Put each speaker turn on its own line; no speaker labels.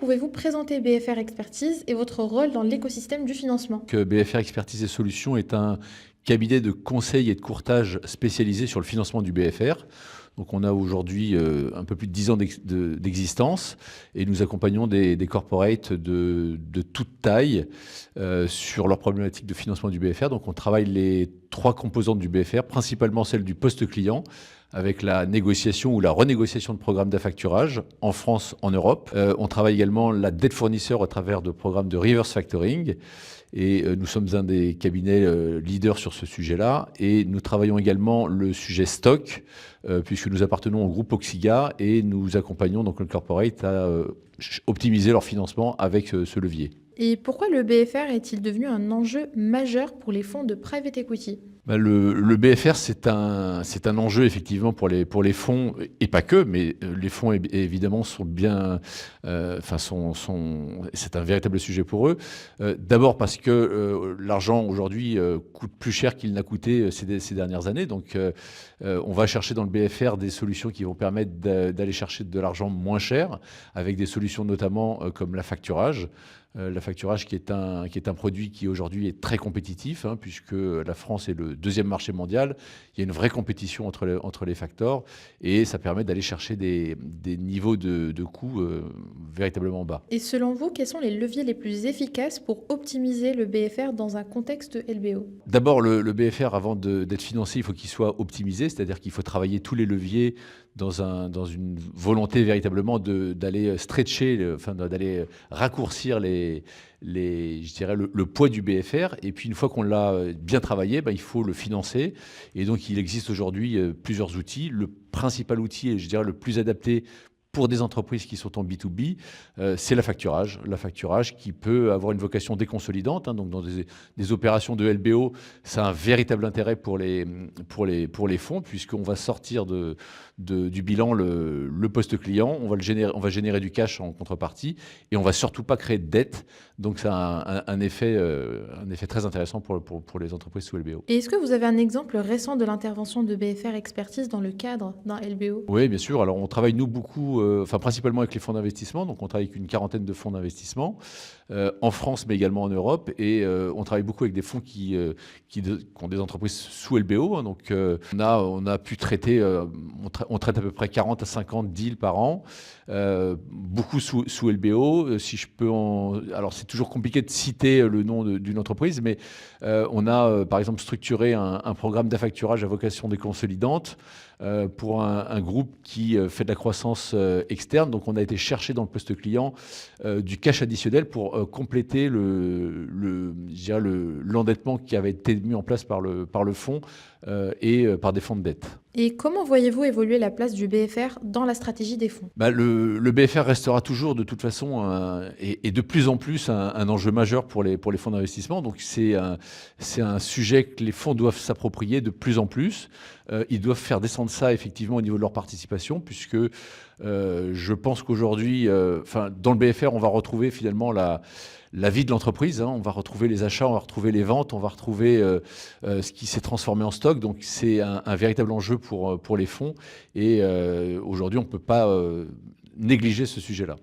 pouvez-vous présenter BFR Expertise et votre rôle dans l'écosystème du financement?
BFR Expertise et Solutions est un cabinet de conseil et de courtage spécialisé sur le financement du BFR. Donc on a aujourd'hui un peu plus de 10 ans d'existence et nous accompagnons des corporates de toute taille sur leurs problématiques de financement du BFR. Donc on travaille les trois composantes du BFR, principalement celle du post-client, avec la négociation ou la renégociation de programmes d'affacturage en France, en Europe. On travaille également la dette fournisseur au travers de programmes de reverse factoring. Et nous sommes un des cabinets leaders sur ce sujet-là. Et nous travaillons également le sujet stock, puisque nous appartenons au groupe Oxiga et nous accompagnons donc le corporate à optimiser leur financement avec ce levier.
Et pourquoi le BFR est-il devenu un enjeu majeur pour les fonds de private equity?
Le BFR, c'est un enjeu effectivement pour les fonds, et pas que, mais les fonds évidemment sont bien, c'est un véritable sujet pour eux. D'abord parce que l'argent aujourd'hui coûte plus cher qu'il n'a coûté ces dernières années. Donc on va chercher dans le BFR des solutions qui vont permettre d'aller chercher de l'argent moins cher, avec des solutions notamment comme la facturage. La facturage qui est un produit qui aujourd'hui est très compétitif, puisque la France est le deuxième marché mondial. Il y a une vraie compétition entre les facteurs et ça permet d'aller chercher des niveaux de coûts véritablement bas.
Et selon vous, quels sont les leviers les plus efficaces pour optimiser le BFR dans un contexte LBO?
D'abord, le BFR, avant d'être financé, il faut qu'il soit optimisé, c'est-à-dire qu'il faut travailler tous les leviers dans une volonté véritablement d'aller stretcher, d'aller raccourcir je dirais le poids du BFR. Et puis une fois qu'on l'a bien travaillé, il faut le financer. Et donc il existe aujourd'hui plusieurs outils. Le principal outil, et je dirais le plus adapté pour des entreprises qui sont en B2B, c'est la facturage. La facturage qui peut avoir une vocation déconsolidante. Donc dans des opérations de LBO, ça a un véritable intérêt pour les fonds, puisqu'on va sortir du bilan le poste client, on va générer du cash en contrepartie et on va surtout pas créer de dette. Donc ça a un effet très intéressant pour les entreprises sous LBO.
Et est-ce que vous avez un exemple récent de l'intervention de BFR Expertise dans le cadre d'un LBO?
Oui, bien sûr. Alors on travaille nous beaucoup, principalement avec les fonds d'investissement. Donc on travaille avec une quarantaine de fonds d'investissement en France, mais également en Europe. Et on travaille beaucoup avec des fonds qui ont des entreprises sous LBO. Donc on a pu traiter, on traite à peu près 40 à 50 deals par an, beaucoup sous LBO. Si je peux alors c'est toujours compliqué de citer le nom d'une entreprise, mais on a par exemple structuré un programme d'affacturage à vocation déconsolidante pour un groupe qui fait de la croissance externe. Donc on a été chercher dans le poste client du cash additionnel pour compléter l'endettement qui avait été mis en place par le fonds et par des fonds de dette.
Et comment voyez-vous évoluer la place du BFR dans la stratégie des fonds?
Le BFR restera toujours de toute façon et de plus en plus un enjeu majeur pour les fonds d'investissement. Donc c'est un sujet que les fonds doivent s'approprier de plus en plus. Ils doivent faire descendre ça effectivement au niveau de leur participation, puisque je pense qu'aujourd'hui, dans le BFR, on va retrouver finalement la vie de l'entreprise. On va retrouver les achats, on va retrouver les ventes, on va retrouver ce qui s'est transformé en stock. Donc c'est un véritable enjeu pour les fonds. Et aujourd'hui, on ne peut pas négliger ce sujet-là.